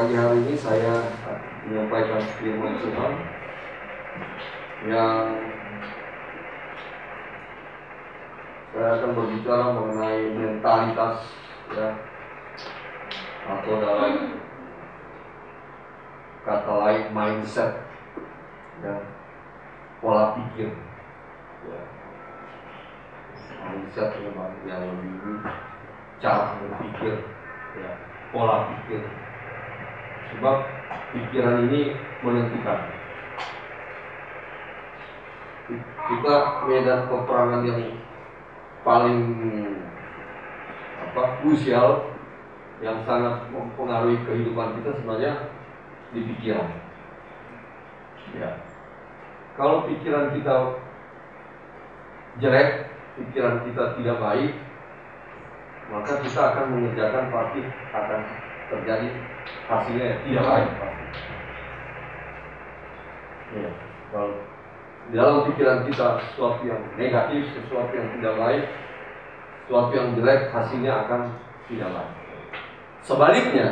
pagi hari ini saya menyampaikan firman Tuhan yang saya akan berbicara mengenai mentalitas, ya, atau dalam kata lain mindset, ya, pola pikir, ya. Mindset yang lebih cara berpikir, ya, pola pikir. Sebab pikiran ini menentukan. Kita medan peperangan yang paling krusial, yang sangat mempengaruhi kehidupan kita sebenarnya di pikiran. Ya. Kalau pikiran kita jelek, pikiran kita tidak baik, maka kita akan mengerjakan pasti akan terjadi hasilnya tidak baik. Ya. Kalau dalam pikiran kita sesuatu yang negatif, sesuatu yang tidak baik, sesuatu yang jelek, hasilnya akan tidak baik. Sebaliknya,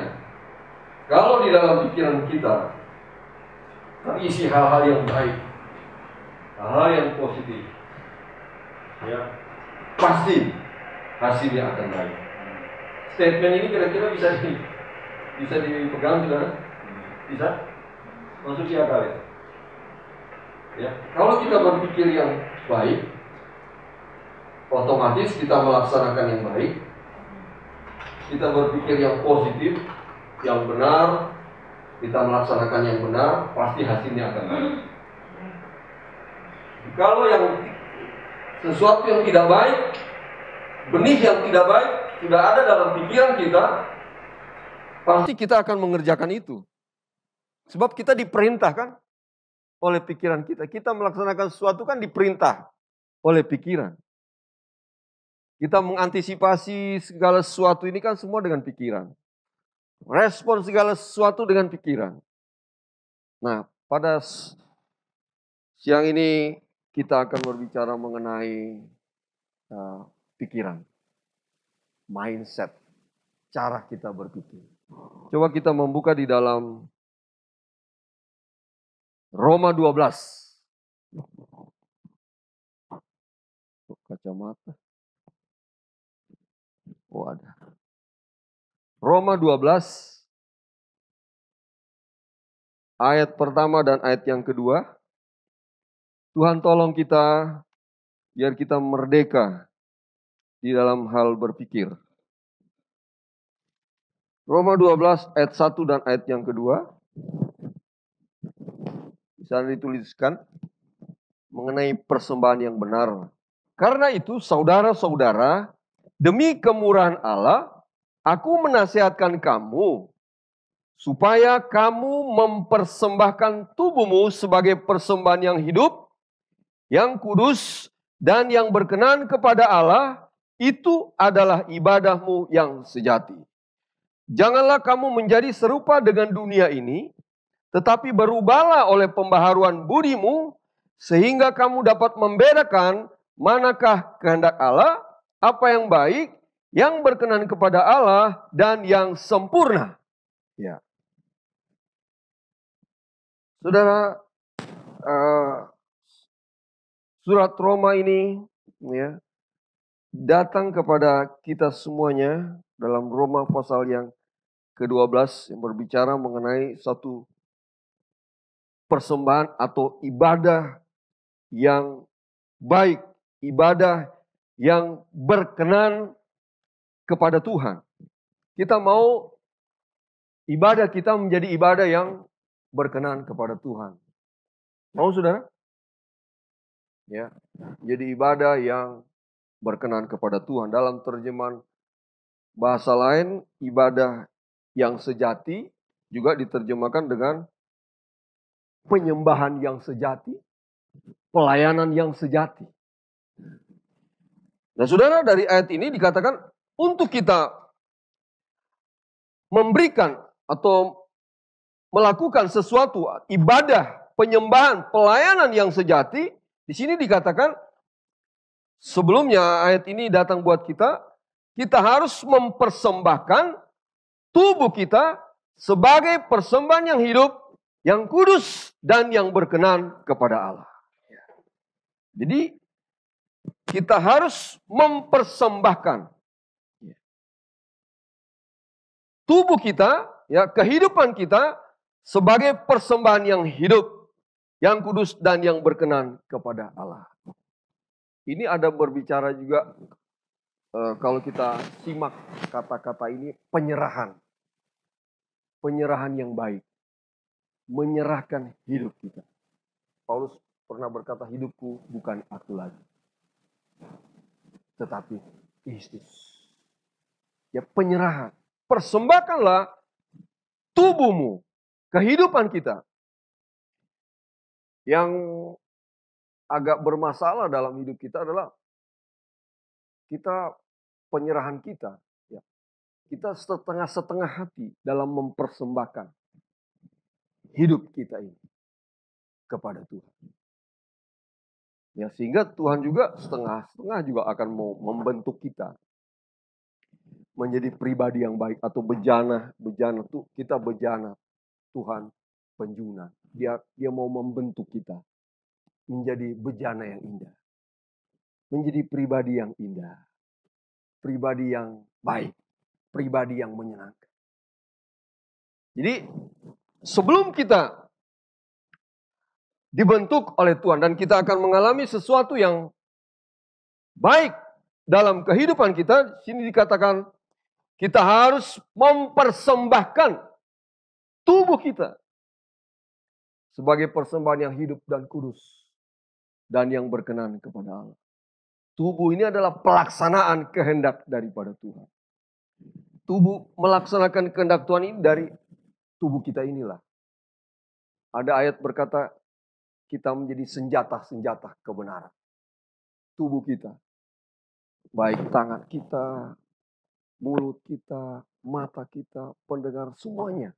kalau di dalam pikiran kita terisi hal-hal yang baik, hal-hal yang positif, ya, pasti hasilnya akan baik. Statement ini kira-kira bisa dipegang, saudara? Bisa? Masuk di akal, ya? Ya, kalau kita berpikir yang baik, otomatis kita melaksanakan yang baik. Kita berpikir yang positif, yang benar, kita melaksanakan yang benar, pasti hasilnya akan baik. Kalau yang sesuatu yang tidak baik, benih yang tidak baik sudah ada dalam pikiran kita, pasti kita akan mengerjakan itu. Sebab kita diperintahkan oleh pikiran kita. Kita melaksanakan sesuatu kan diperintah oleh pikiran. Kita mengantisipasi segala sesuatu ini kan semua dengan pikiran. Respon segala sesuatu dengan pikiran. Nah, pada siang ini kita akan berbicara mengenai pikiran. Mindset. Cara kita berpikir. Coba kita membuka di dalam Roma 12. Kacamata. Oh, ada. Roma 12 ayat pertama dan ayat yang kedua. Tuhan tolong kita biar kita merdeka di dalam hal berpikir. Roma 12 ayat 1 dan ayat yang kedua. Bisa dituliskan mengenai persembahan yang benar. Karena itu saudara-saudara, demi kemurahan Allah, aku menasihatkan kamu supaya kamu mempersembahkan tubuhmu sebagai persembahan yang hidup, yang kudus, dan yang berkenan kepada Allah. Itu adalah ibadahmu yang sejati. Janganlah kamu menjadi serupa dengan dunia ini, tetapi berubahlah oleh pembaharuan budimu, sehingga kamu dapat membedakan manakah kehendak Allah, apa yang baik, yang berkenan kepada Allah, dan yang sempurna. Ya. Saudara, surat Roma ini, ya, datang kepada kita semuanya dalam Roma pasal yang ke-12 yang berbicara mengenai satu persembahan atau ibadah yang baik, ibadah yang berkenan kepada Tuhan. Kita mau ibadah kita menjadi ibadah yang berkenan kepada Tuhan. Mau, saudara? Ya, jadi ibadah yang berkenan kepada Tuhan. Dalam terjemahan bahasa lain, ibadah yang sejati juga diterjemahkan dengan penyembahan yang sejati, pelayanan yang sejati. Nah, saudara, dari ayat ini dikatakan untuk kita memberikan atau melakukan sesuatu ibadah, penyembahan, pelayanan yang sejati, di sini dikatakan sebelumnya ayat ini datang buat kita harus mempersembahkan tubuh kita sebagai persembahan yang hidup, yang kudus, dan yang berkenan kepada Allah. Jadi kita harus mempersembahkan tubuh kita, ya, kehidupan kita sebagai persembahan yang hidup, yang kudus, dan yang berkenan kepada Allah. Ini ada berbicara juga, kalau kita simak kata-kata ini, penyerahan. Penyerahan yang baik. Menyerahkan hidup kita. Paulus pernah berkata, hidupku bukan aku lagi, tetapi Kristus. Ya, penyerahan. Persembahkanlah tubuhmu, kehidupan kita. Yang agak bermasalah dalam hidup kita adalah kita penyerahan kita. Ya. Kita setengah-setengah hati dalam mempersembahkan hidup kita ini kepada Tuhan. Ya, sehingga Tuhan juga setengah-setengah juga akan mau membentuk kita menjadi pribadi yang baik, atau bejana tuh kita bejana Tuhan penjuna. Dia mau membentuk kita menjadi bejana yang indah. Menjadi pribadi yang indah. Pribadi yang baik. Pribadi yang menyenangkan. Jadi sebelum kita dibentuk oleh Tuhan dan kita akan mengalami sesuatu yang baik dalam kehidupan kita, sini dikatakan kita harus mempersembahkan tubuh kita sebagai persembahan yang hidup dan kudus dan yang berkenan kepada Allah. Tubuh ini adalah pelaksanaan kehendak daripada Tuhan. Tubuh melaksanakan kehendak Tuhan ini dari tubuh kita inilah. Ada ayat berkata kita menjadi senjata-senjata kebenaran. Tubuh kita, baik tangan kita, mulut kita, mata kita, pendengar, semuanya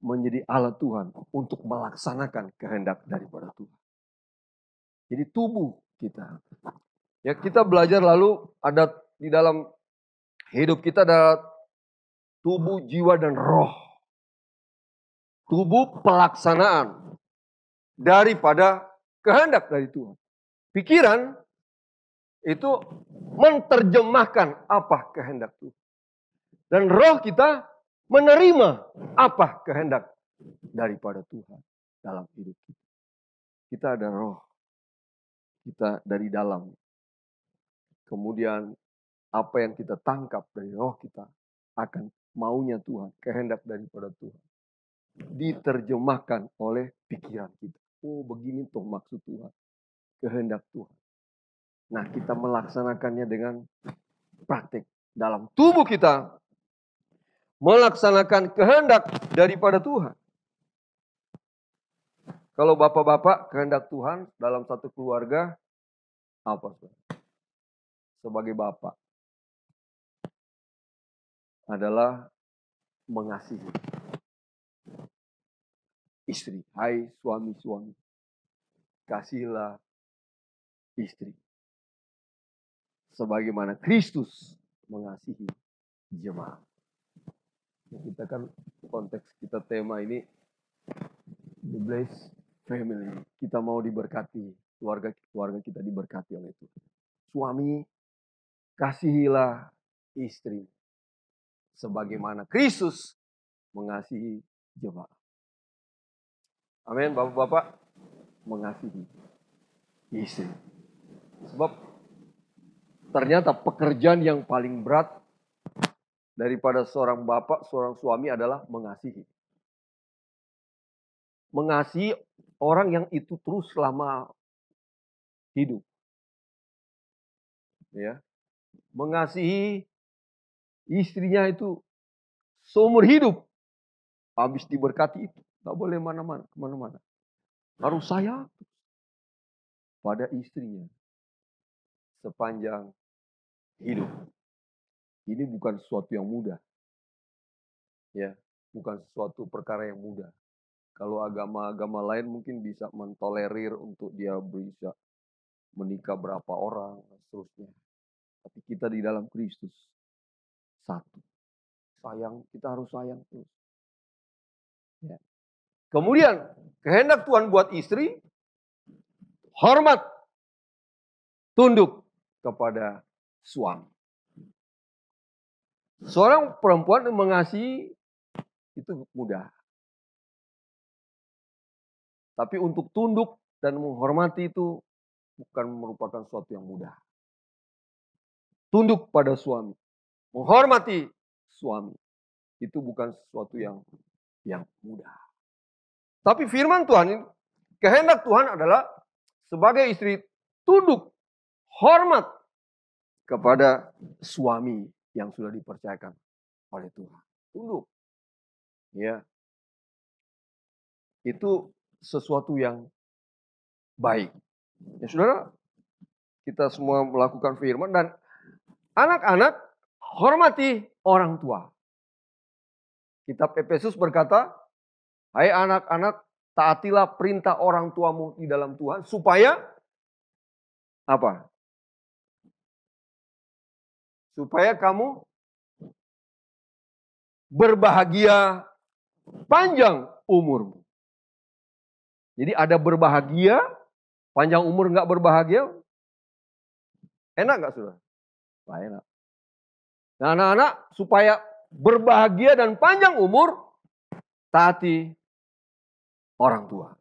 menjadi alat Tuhan untuk melaksanakan kehendak daripada Tuhan. Jadi tubuh kita. Ya, kita belajar lalu ada di dalam hidup kita ada tubuh, jiwa, dan roh. Tubuh pelaksanaan daripada kehendak dari Tuhan. Pikiran itu menerjemahkan apa kehendak Tuhan. Dan roh kita menerima apa kehendak daripada Tuhan dalam hidup kita. Kita ada roh. Kita dari dalam. Kemudian apa yang kita tangkap dari roh kita akan maunya Tuhan, kehendak daripada Tuhan. Diterjemahkan oleh pikiran kita. Oh, begini tuh maksud Tuhan. Kehendak Tuhan. Nah, kita melaksanakannya dengan praktik dalam tubuh kita. Melaksanakan kehendak daripada Tuhan. Kalau bapak-bapak, kehendak Tuhan dalam satu keluarga, apa? Sebagai bapak, adalah mengasihi istri. Hai suami-suami, kasihilah istri. Sebagaimana Kristus mengasihi jemaat. Kita kan konteks kita tema ini the blessed family. Kita mau diberkati, keluarga kita diberkati oleh Tuhan. Suami, kasihilah istri sebagaimana Kristus mengasihi jemaat. Amin, bapak-bapak, mengasihi istri. Sebab ternyata pekerjaan yang paling berat daripada seorang bapak, seorang suami adalah mengasihi. Mengasihi orang yang itu terus selama hidup. Ya. Mengasihi istrinya itu seumur hidup. Habis diberkati itu. Gak boleh kemana-mana. Harus sayang pada istrinya sepanjang hidup. Ini bukan sesuatu yang mudah. Ya, bukan sesuatu perkara yang mudah. Kalau agama-agama lain mungkin bisa mentolerir untuk dia bisa menikah berapa orang, seterusnya. Tapi kita di dalam Kristus satu. Sayang, kita harus sayang terus. Kemudian kehendak Tuhan buat istri, hormat, tunduk kepada suami. Seorang perempuan yang mengasihi itu mudah. Tapi untuk tunduk dan menghormati itu bukan merupakan sesuatu yang mudah. Tunduk pada suami, menghormati suami, itu bukan sesuatu yang mudah. Tapi firman Tuhan, kehendak Tuhan adalah sebagai istri tunduk, hormat kepada suami yang sudah dipercayakan oleh Tuhan. Tunduk. Ya. Itu sesuatu yang baik. Ya saudara, kita semua melakukan firman dan anak-anak hormati orang tua. Kitab Efesus berkata, hai anak-anak, taatilah perintah orang tuamu di dalam Tuhan supaya apa? Supaya kamu berbahagia panjang umurmu. Jadi ada berbahagia, panjang umur nggak berbahagia, enak nggak saudara? Nah, enak. Nah anak-anak supaya berbahagia dan panjang umur, taati orang tua.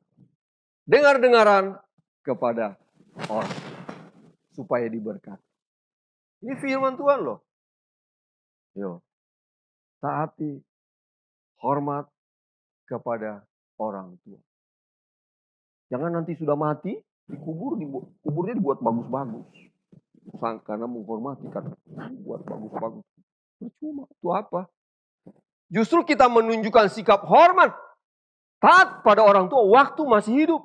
Dengar-dengaran kepada orang supaya diberkati. Ini firman Tuhan loh. Yo. Taati, hormat kepada orang tua. Jangan nanti sudah mati, kuburnya dibuat bagus-bagus. Karena menghormati, karena buat bagus-bagus. Percuma, itu apa? Justru kita menunjukkan sikap hormat, taat pada orang tua waktu masih hidup.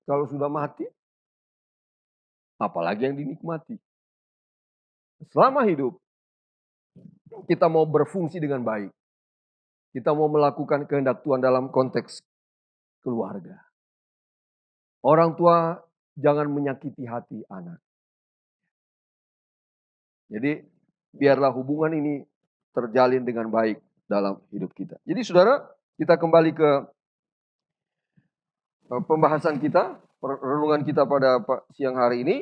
Kalau sudah mati, apalagi yang dinikmati. Selama hidup, kita mau berfungsi dengan baik. Kita mau melakukan kehendak Tuhan dalam konteks keluarga. Orang tua jangan menyakiti hati anak. Jadi biarlah hubungan ini terjalin dengan baik dalam hidup kita. Jadi saudara, kita kembali ke pembahasan kita, renungan kita pada siang hari ini.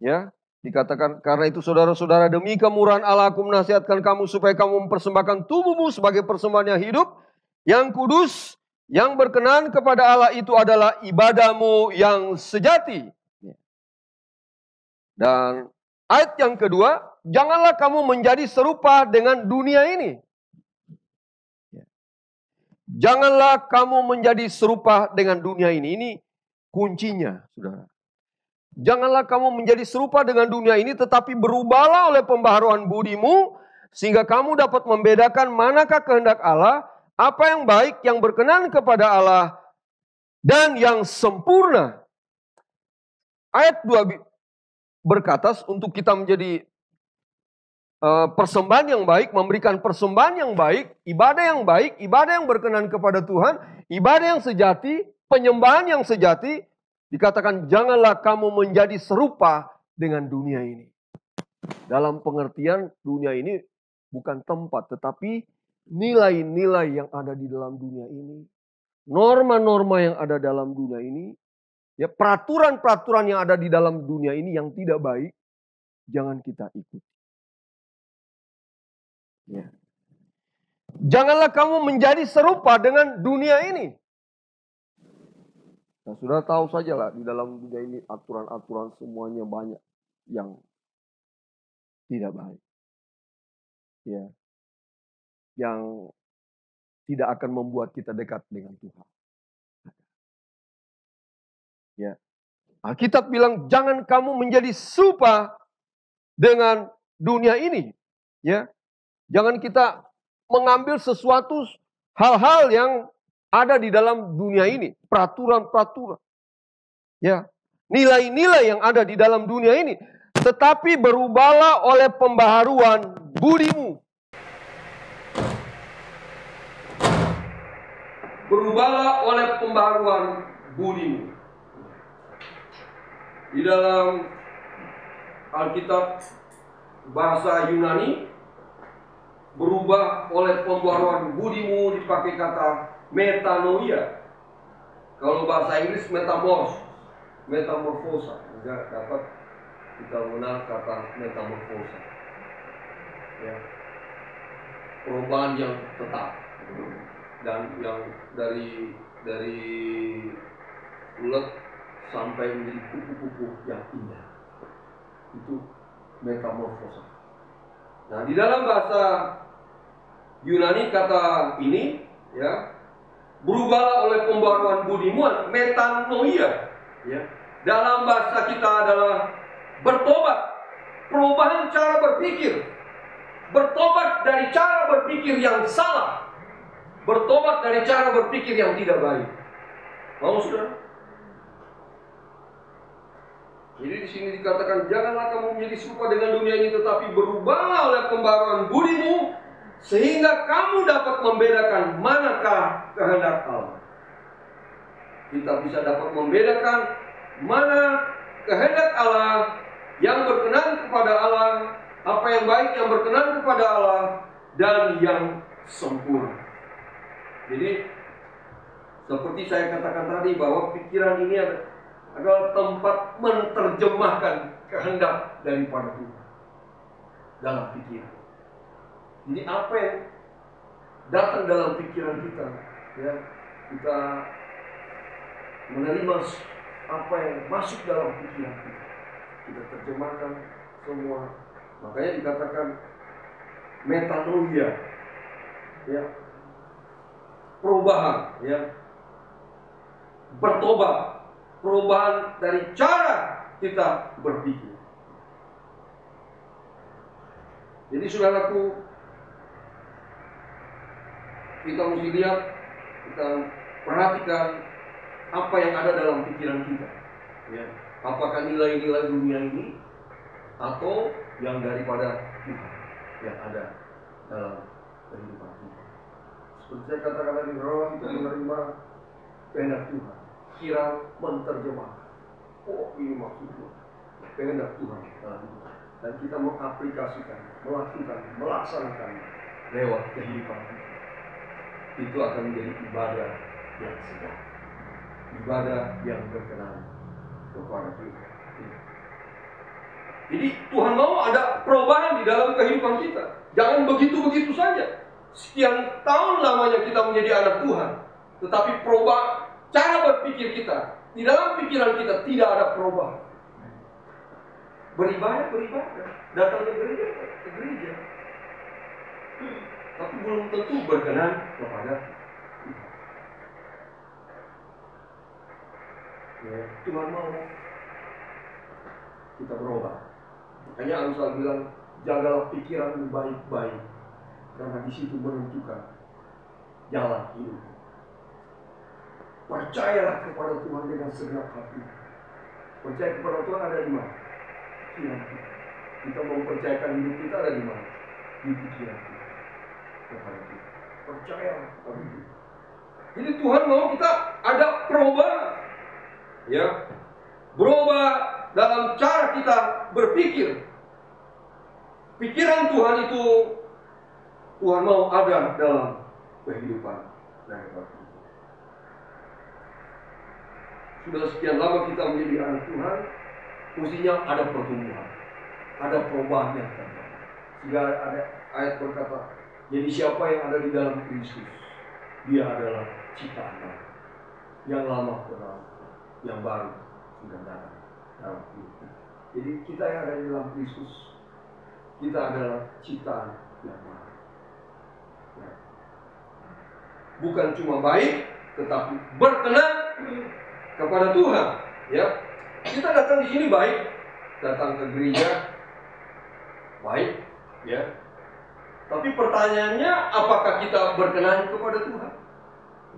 Ya, dikatakan, karena itu saudara-saudara, demi kemurahan Allah aku menasihatkan kamu supaya kamu mempersembahkan tubuhmu sebagai persembahan yang hidup, yang kudus, yang berkenan kepada Allah, itu adalah ibadahmu yang sejati. Dan ayat yang kedua, janganlah kamu menjadi serupa dengan dunia ini. Janganlah kamu menjadi serupa dengan dunia ini. Ini kuncinya, saudara. Janganlah kamu menjadi serupa dengan dunia ini, tetapi berubahlah oleh pembaharuan budimu, sehingga kamu dapat membedakan manakah kehendak Allah, apa yang baik, yang berkenan kepada Allah, dan yang sempurna. Ayat 2 berkata untuk kita menjadi persembahan yang baik, memberikan persembahan yang baik, ibadah yang berkenan kepada Tuhan, ibadah yang sejati, penyembahan yang sejati. Dikatakan janganlah kamu menjadi serupa dengan dunia ini. Dalam pengertian dunia ini bukan tempat, tetapi nilai-nilai yang ada di dalam dunia ini. Norma-norma yang ada dalam dunia ini. Ya, peraturan-peraturan yang ada di dalam dunia ini yang tidak baik, jangan kita ikuti. Ya. Janganlah kamu menjadi serupa dengan dunia ini. Nah, sudah tahu saja lah, di dalam dunia ini aturan-aturan semuanya banyak yang tidak baik. Ya. Yang tidak akan membuat kita dekat dengan Tuhan. Ya. Alkitab bilang jangan kamu menjadi serupa dengan dunia ini. Ya. Jangan kita mengambil sesuatu hal-hal yang ada di dalam dunia ini, peraturan-peraturan. Ya, nilai-nilai yang ada di dalam dunia ini, tetapi berubahlah oleh pembaharuan budimu. Berubahlah oleh pembaharuan budimu. Di dalam Alkitab bahasa Yunani, berubah oleh pembaruan budimu, dipakai kata metanoia. Kalau bahasa Inggris metamorfosa. Enggak dapat kita mengenal kata metamorfosa. Ya. Perubahan yang tetap dan yang dari ulet sampai menjadi kupu-kupu yang indah. Itu metamorfosa. Nah, di dalam bahasa Yunani kata ini, ya, berubahlah oleh pembaruan budimu, metanoia, ya. Dalam bahasa kita adalah bertobat, perubahan cara berpikir, bertobat dari cara berpikir yang salah, bertobat dari cara berpikir yang tidak baik. Mau saudara? Jadi di sini dikatakan, janganlah kamu menjadi serupa dengan dunia ini, tetapi berubahlah oleh pembaruan budimu, sehingga kamu dapat membedakan manakah kehendak Allah. Kita bisa dapat membedakan mana kehendak Allah yang berkenan kepada Allah, apa yang baik yang berkenan kepada Allah, dan yang sempurna. Jadi seperti saya katakan tadi, bahwa pikiran ini adalah tempat menerjemahkan kehendak daripada Tuhan dalam pikiran. Jadi apa yang datang dalam pikiran kita, ya, kita menerima apa yang masuk dalam pikiran kita, kita terjemahkan semua. Makanya dikatakan metanoia, ya, perubahan, ya, bertobat, perubahan dari cara kita berpikir. Jadi saudaraku, kita mesti lihat, kita perhatikan apa yang ada dalam pikiran kita, ya. Apakah nilai-nilai dunia ini atau yang daripada Tuhan yang ada dalam kehidupan kita. Seperti saya katakan tadi, roh itu menerima kehendak Tuhan, kira menerjemahkan. Oh, ini maksudnya kehendak Tuhan dalam hidup, dan kita mengaplikasikan, melakukan, melaksanakan lewat kehidupan kita. Itu akan menjadi ibadah yang sedap, ibadah yang berkenan kepada Tuhan. Jadi Tuhan mau ada perubahan di dalam kehidupan kita. Jangan begitu-begitu saja. Sekian tahun lamanya kita menjadi anak Tuhan, tetapi perubahan cara berpikir kita, di dalam pikiran kita tidak ada perubahan. Beribadah, datang ke gereja, tapi belum tentu berkenan kepada Tuhan. Ya, Tuhan mau kita berubah. Makanya Amsal bilang, jagalah pikiranmu baik-baik, karena di situ menentukan jalan hidup. Percayalah kepada Tuhan dengan segenap hati. Percaya kepada Tuhan ada di mana? Pikiran kita. Kita mempercayakan hidup kita ada di mana? Di pikiran kita. Kepada Tuhan. Percayalah kepada Tuhan. Jadi Tuhan mau kita ada perubahan, ya, berubah dalam cara kita berpikir. Pikiran Tuhan itu Tuhan mau ada dalam kehidupan daripada kita. Sudah sekian lama kita menjadi anak Tuhan, mestinya ada pertumbuhan, ada perubahan yang terjadi. Sehingga ada ayat berkata, jadi siapa yang ada di dalam Kristus, dia adalah ciptaan baru. Yang lama berlalu, yang baru sudah datang dalam hidup. Jadi kita yang ada di dalam Kristus, kita adalah ciptaan yang baru. Ya. Bukan cuma baik, tetapi berkenan kepada Tuhan. Ya, kita datang di sini baik, datang ke gereja baik, ya. Tapi pertanyaannya, apakah kita berkenan kepada Tuhan?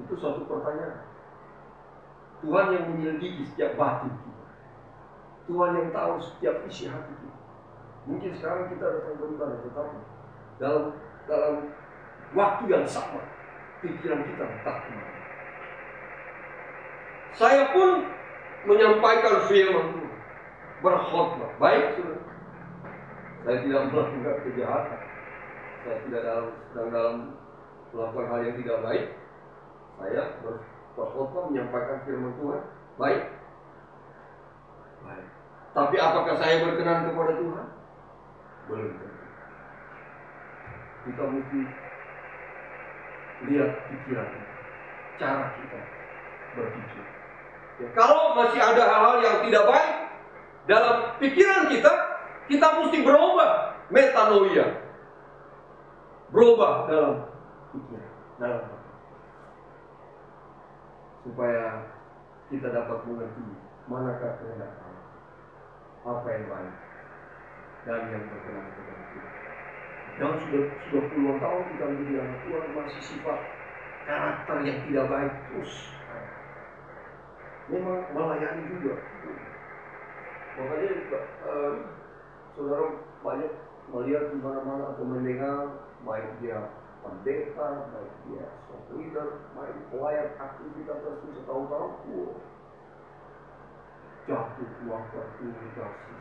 Itu suatu pertanyaan. Tuhan yang menyelidiki setiap batin kita. Tuhan yang tahu setiap isi hati kita. Mungkin sekarang kita datang beribadah, tetapi dalam waktu yang sama, pikiran kita entah kemana. Saya pun menyampaikan firman Tuhan, berkhotbah, baik sudah. Saya tidak melakukan kejahatan. saya sedang dalam melakukan hal yang tidak baik, saya berkhotbah menyampaikan firman Tuhan, baik. Tapi apakah saya berkenan kepada Tuhan? Belum tentu. Kita mesti lihat pikiran, cara kita berpikir. Ya, kalau masih ada hal-hal yang tidak baik dalam pikiran kita, kita mesti berubah, metanoia. Berubah dalam pikiran, dalam hati. Supaya kita dapat mengerti manakah kehendak Allah, apa yang baik dan yang berkenan kepada Tuhan. Dan sudah puluhan tahun kita menjadi anak Tuhan, masih sifat karakter yang tidak baik terus. Memang melayani juga. Makanya saudara banyak melihat di mana-mana atau mendengar, baik dia pendeta, baik dia soft leader, baik pelayan aktivitas terus setahun-tahun, jatuh waktu komunikasi.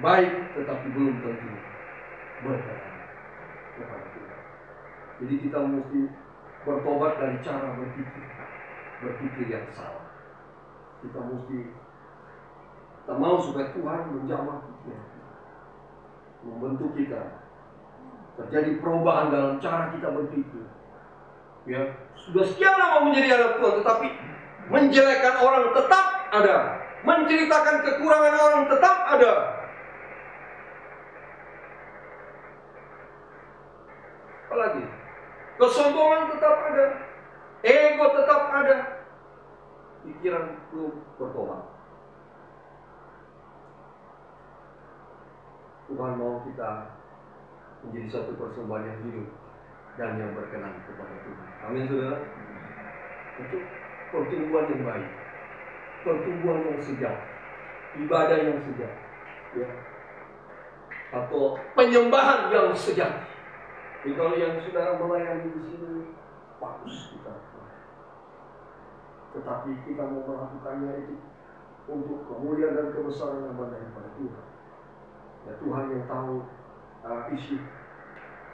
Baik, tetapi belum tentu berkenan kepada Tuhan. Jadi kita mesti bertobat dari cara berpikir yang salah. Kita mau supaya Tuhan menjamah pikiran kita, membentuk kita, terjadi perubahan dalam cara kita berpikir. Ya, sudah sekian lama menjadi anak Tuhan, tetapi menjelekkan orang tetap ada, menceritakan kekurangan orang tetap ada. Apalagi kesombongan tetap ada, ego tetap ada, pikiran belum bertobat. Tuhan mau kita menjadi satu persembahan yang hidup dan yang berkenan kepada Tuhan. Amin, saudara. Itu pertumbuhan yang baik, pertumbuhan yang sejati, ibadah yang sejati, ya, atau penyembahan yang sejati. Jadi kalau yang sudah melayani di sini bagus kita, tetapi kita mau melakukannya itu untuk kemuliaan dan kebesaran nama daripada Tuhan. Ya, Tuhan yang tahu isi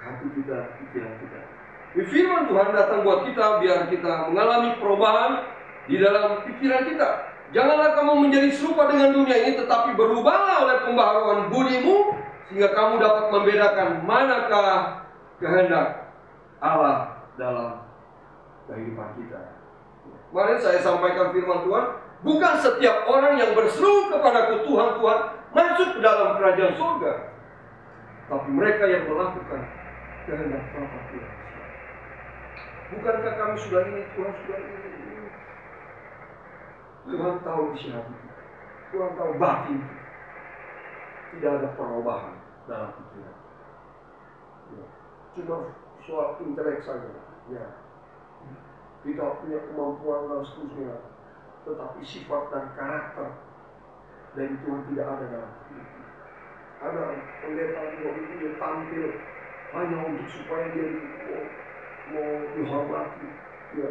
hati kita, pikiran kita. Firman Tuhan datang buat kita biar kita mengalami perubahan di dalam pikiran kita. Janganlah kamu menjadi serupa dengan dunia ini, tetapi berubahlah oleh pembaharuan budimu, sehingga kamu dapat membedakan manakah kehendak Allah dalam kehidupan kita. Kemarin saya sampaikan firman Tuhan, bukan setiap orang yang berseru kepadaku Tuhan, Tuhan, masuk ke dalam kerajaan surga, tapi mereka yang melakukan kehendak Bapa Tuhan. Bukankah kami sudah ini, Tuhan sudah ini. Tuhan tahu isi hati kita, Tuhan tahu batin kita. Tidak ada perubahan dalam pikiran. Ya. Cuma soal intelek saja. Ya. Kita punya kemampuan dan seterusnya, tetapi sifat dan karakter dari Tuhan tidak ada dalam hidup kita. Ada pendeta juga itu dia tampil hanya untuk supaya dia mau dihormati, ya,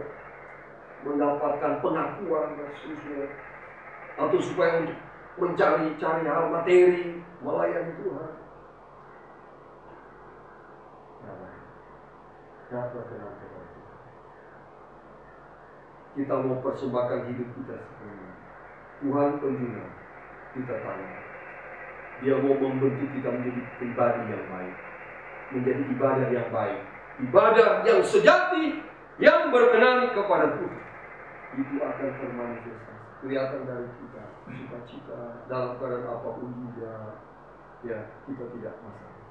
mendapatkan pengakuan dan seterusnya, atau supaya untuk mencari hal materi, melayani Tuhan. Nah, berkenan kepada Tuhan. Kita mau persembahkan hidup kita sepenuhnya. Tuhan pengguna kita tanya. Dia mau membentuk kita menjadi pribadi yang baik, menjadi ibadah yang baik, ibadah yang sejati, yang berkenan kepada Tuhan. Itu akan termanifestasi, kelihatan dari kita, cita-cita dalam keadaan apapun juga, ya, kita tidak masalah.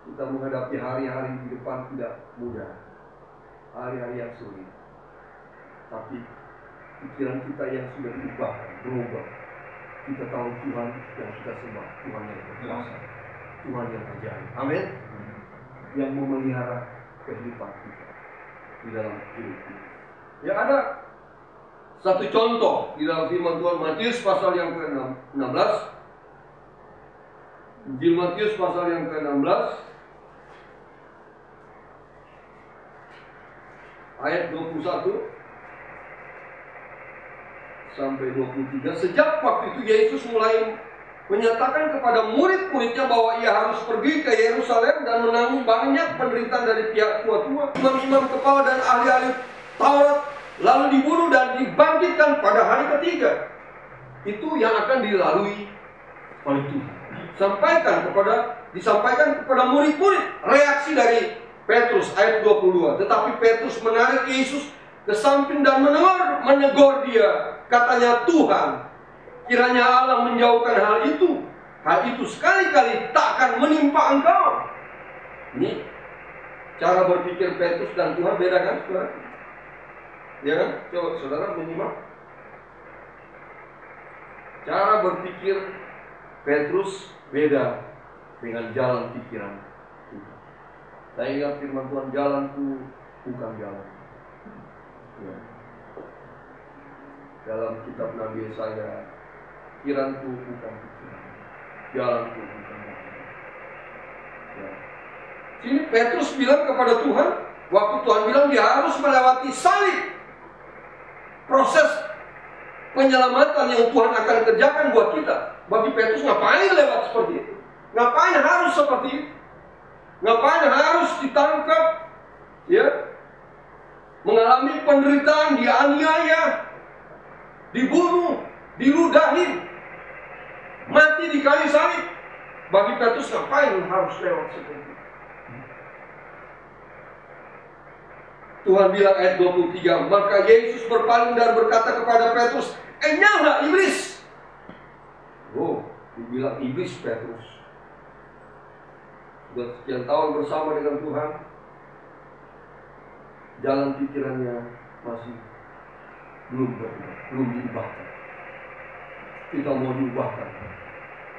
Kita menghadapi hari-hari di depan tidak mudah, hari-hari yang sulit. Tapi pikiran kita yang sudah berubah. Kita tahu Tuhan yang kita sembah, Tuhan yang berkuasa, Tuhan yang ajaib. Amin. Yang memelihara kehidupan kita di dalam hidup kita. Ya, ada satu contoh di dalam firman Tuhan, Matius pasal yang ke-16. Injil Matius pasal yang ke-16 ayat 21 sampai 23. Sejak waktu itu Yesus mulai menyatakan kepada murid-muridnya bahwa ia harus pergi ke Yerusalem dan menanggung banyak penderitaan dari pihak tua-tua, imam-imam kepala dan ahli-ahli Taurat, lalu dibunuh dan dibangkitkan pada hari ketiga. Itu yang akan dilalui oleh Tuhan. Disampaikan kepada murid-murid. Reaksi dari Petrus ayat 22. Tetapi Petrus menarik Yesus ke samping dan menegur dia. Katanya, Tuhan, kiranya Allah menjauhkan hal itu. Hal itu sekali-kali tak akan menimpa engkau. Ini cara berpikir Petrus dan Tuhan beda kan, saudara? Ya kan? Coba saudara menyimak. Cara berpikir Petrus beda dengan jalan pikiran Tuhan. Saya ingat firman Tuhan, jalanku bukan jalan. Ya. Dalam kitab Nabi Yesaya, pikiranku bukan pikiran, jalanku bukan jalan. Ya. Sini Petrus bilang kepada Tuhan, waktu Tuhan bilang dia harus melewati salib. Proses penyelamatan yang Tuhan akan kerjakan buat kita. Bagi Petrus, ngapain lewat seperti itu? Ngapain harus seperti itu? Ngapain harus ditangkap? Ya, mengalami penderitaan, dianiaya, dibunuh, diludahi, mati di kayu salib. Bagi Petrus, ngapain harus lewat seperti itu? Tuhan bilang ayat 23, maka Yesus berpaling dan berkata kepada Petrus, enyahlah iblis. Oh, dibilang iblis Petrus. Sudah sekian tahun bersama dengan Tuhan, jalan pikirannya masih belum diubahkan. Kita mau diubahkan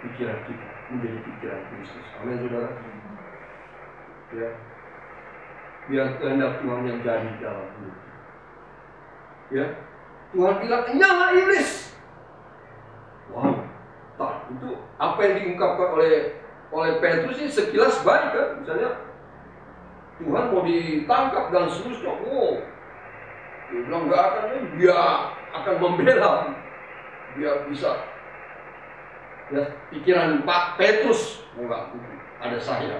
pikiran kita menjadi pikiran Kristus. Amin, saudara. Ya. Biar kehendak Tuhan yang jadi dalam hidup. Ya, Tuhan bilang, enyahlah iblis. Wow, itu apa yang diungkapkan oleh Petrus ini sekilas baik kan? Misalnya Tuhan mau ditangkap dan seterusnya. Wow, dia bilang nggak akan, dia akan membela, dia bisa. Ya, pikiran Pak Petrus, enggak, ada saya.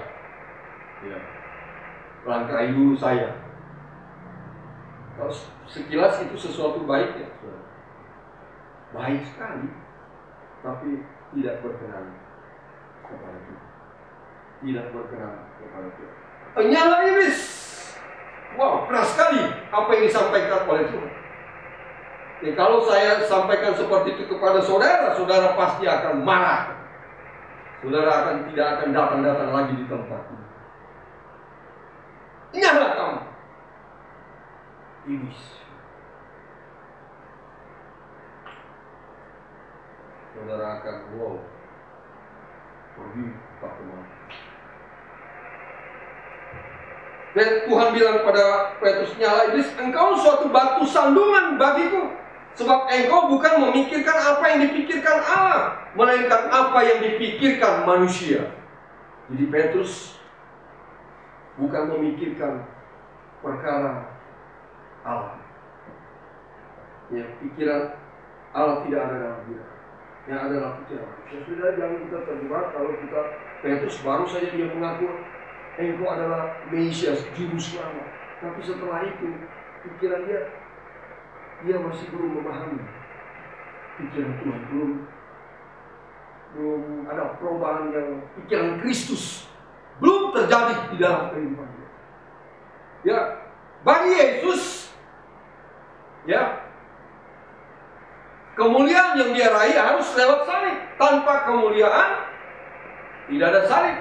Ya. Langkahi dulu saya. Kalau sekilas itu sesuatu baik ya, baik sekali, tapi tidak berkenan kepada Tuhan. Tidak berkenan kepada Tuhan. Enyahlah iblis. Wow, keras sekali apa yang disampaikan oleh Tuhan. Ya, kalau saya sampaikan seperti itu kepada saudara, saudara pasti akan marah. Saudara tidak akan datang lagi di tempat ini. Enyahlah kamu, iblis. Saudara akan pergi tak kemana. Dan Tuhan bilang pada Petrus, nyala iblis, engkau suatu batu sandungan bagiku, sebab engkau bukan memikirkan apa yang dipikirkan Allah, melainkan apa yang dipikirkan manusia. Jadi Petrus bukan memikirkan perkara Allah. Ya, pikiran Allah tidak ada dalam dia. Yang ada dalam pikiran. Ya sudah, jangan kita terjebak kalau kita, Petrus baru saja dia mengaku engkau adalah Mesias, juru selamat. Tapi setelah itu, pikiran dia masih belum memahami pikiran Tuhan, belum ada perubahan yang pikiran Kristus belum terjadi di dalam kehidupan dia. Ya, bagi Yesus, ya, kemuliaan yang dia raih harus lewat salib. Tanpa kemuliaan tidak ada salib.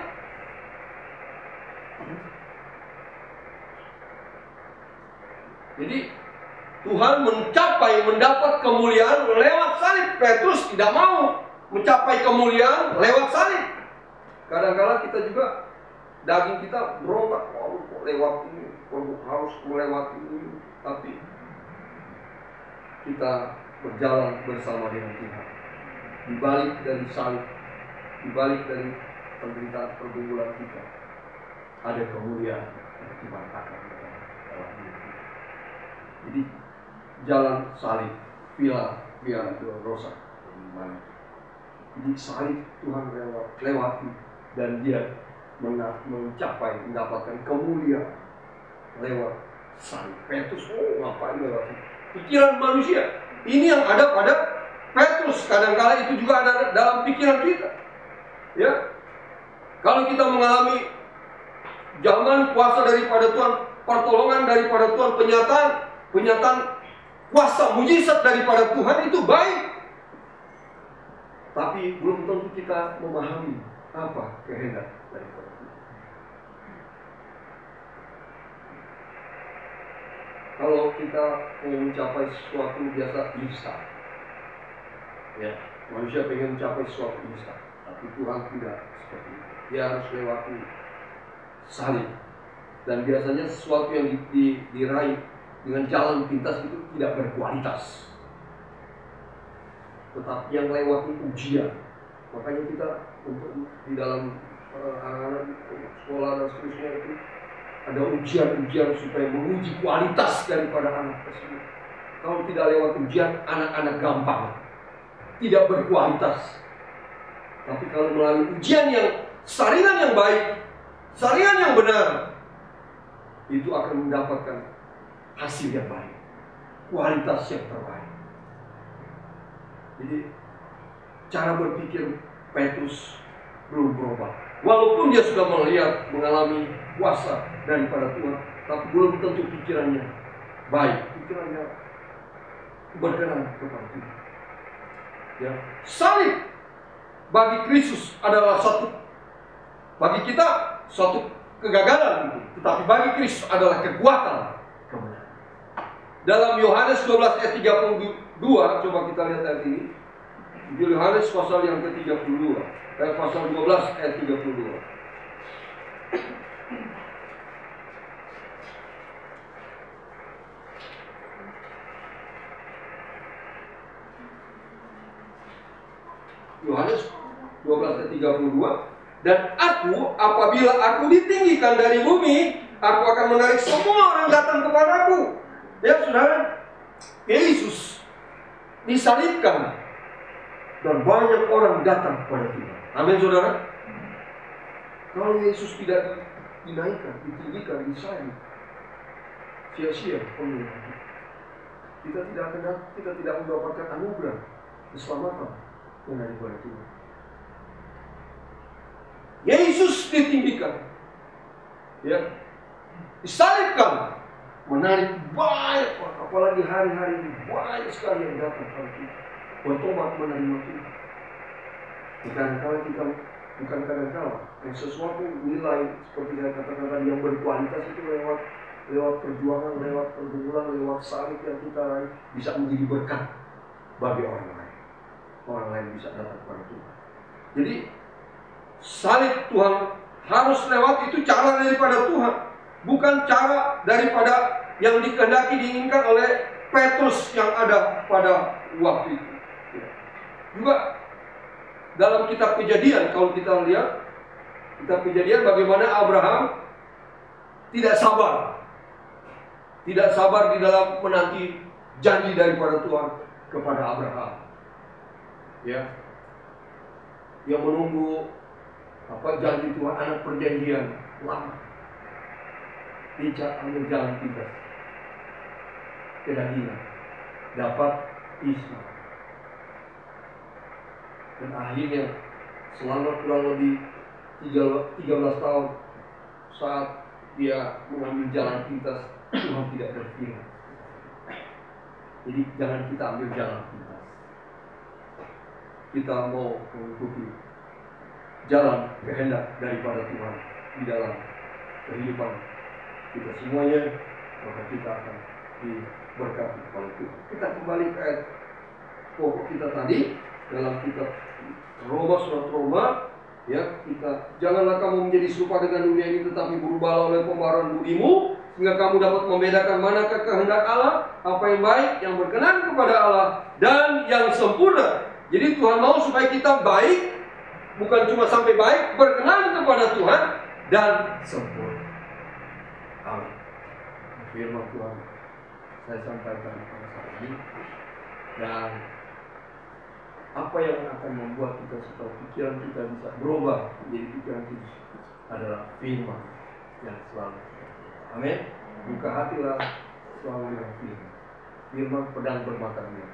Jadi Tuhan mendapat kemuliaan lewat salib. Petrus tidak mau mencapai kemuliaan lewat salib. Kadang-kadang kita juga, daging kita berontak, kok lewat ini, harus melewati ini. Tapi kita berjalan bersama dengan Tuhan. Di balik dari salib, di balik dari penderitaan pergumulan kita, ada kemuliaan yang Tuhan akan dalam hidup kita. Jadi jalan salib, via dolorosa, Jadi salib Tuhan lewati dan dia mendapatkan kemuliaan lewat salib. Petrus, ngapain lewati? Pikiran manusia. Ini yang ada pada Petrus. Kadang-kala itu juga ada dalam pikiran kita. Ya, kalau kita mengalami zaman kuasa daripada Tuhan, pertolongan daripada Tuhan, penyataan kuasa mujizat daripada Tuhan, itu baik. Tapi belum tentu kita memahami apa kehendak daripada Tuhan. Kalau kita mau mencapai sesuatu biasa instan. Ya, manusia pengen mencapai sesuatu instan, tapi Tuhan tidak seperti itu. Dia harus lewati salib. Dan biasanya sesuatu yang diraih dengan jalan pintas itu tidak berkualitas, tetapi yang lewati ujian. Makanya kita untuk di dalam anak-anak sekolah dan seterusnya itu ada ujian-ujian supaya menguji kualitas daripada anak tersebut. Kalau tidak lewat ujian, anak-anak gampang, tidak berkualitas. Tapi kalau melalui ujian yang saringan yang baik, saringan yang benar, itu akan mendapatkan hasil yang baik, kualitas yang terbaik. Jadi cara berpikir Petrus belum berubah. Walaupun dia sudah melihat, mengalami kuasa daripada Tuhan, tapi belum tentu pikirannya baik, pikirannya berkenan kepada Tuhan. Ya, salib bagi Kristus adalah bagi kita suatu kegagalan, tetapi bagi Kristus adalah kekuatan kebenaran. Dalam Yohanes 12 ayat 32, coba kita lihat ayat ini. Yohanes pasal yang ke-32, pasal 12 ayat 32. Yohanes 12 ayat 32. Dan apabila aku ditinggikan dari bumi, aku akan menarik semua orang datang kepadaku. Ya saudara, Yesus disalibkan dan banyak orang datang kepada Tuhan. Amin saudara. Kalau Yesus tidak dinaikkan, ditinggikan, disalib, sia-sia pemilihan. Kita tidak mendapatkan anugerah keselamatan yang daripada Tuhan. Yesus ditinggikan, ya, disalibkan, menarik banyak orang, apalagi hari-hari ini banyak sekali yang datang kepada Tuhan, bertobat menerima Tuhan. Bukan kadang-kala sesuatu nilai seperti saya katakan tadi yang berkualitas itu lewat perjuangan, lewat pergumulan, lewat salib yang kita raih bisa menjadi berkat bagi orang lain. Orang lain bisa datang kepada Tuhan. Jadi salib Tuhan harus lewat, itu cara daripada Tuhan, bukan cara daripada yang dikehendaki diinginkan oleh Petrus yang ada pada waktu itu. Juga dalam kitab Kejadian, kalau kita lihat kitab Kejadian, bagaimana Abraham tidak sabar di dalam menanti janji daripada Tuhan kepada Abraham. Ya, dia menunggu janji Tuhan, anak perjanjian lama. Dia ambil jalan pintas ke Dagilan, dapat Ishmael. Dan akhirnya selama kurang lebih 13 tahun saat dia mengambil jalan pintas, Tuhan tidak berfirman. Jadi jangan kita ambil jalan pintas. Kita mau mengikuti jalan kehendak daripada Tuhan di dalam kehidupan kita semuanya, maka kita akan diberkati oleh Tuhan. Kita kembali ke ayat pokok kita tadi dalam kitab Roma, surat Roma, ya, kita janganlah kamu menjadi serupa dengan dunia ini, tetapi berubahlah oleh pembaharuan budimu, sehingga kamu dapat membedakan manakah kehendak Allah, apa yang baik, yang berkenan kepada Allah, dan yang sempurna. Jadi Tuhan mau supaya kita baik, bukan cuma sampai baik, berkenan kepada Tuhan dan sempurna. Amin. Firman Tuhan saya sampaikan pada saat ini, dan Apa yang akan membuat kita supaya pikiran kita bisa berubah menjadi pikiran Kristus adalah firman yang selalu. Amin. Buka hatilah selalu dengan firman. Firman pedang bermata dua,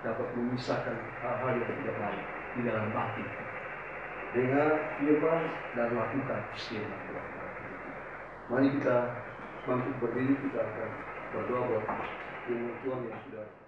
dapat memisahkan hal-hal yang tidak baik di dalam hati. Dengar firman dan lakukan firman. Mari kita bangkit berdiri, kita akan berdoa buat firman Tuhan yang sudah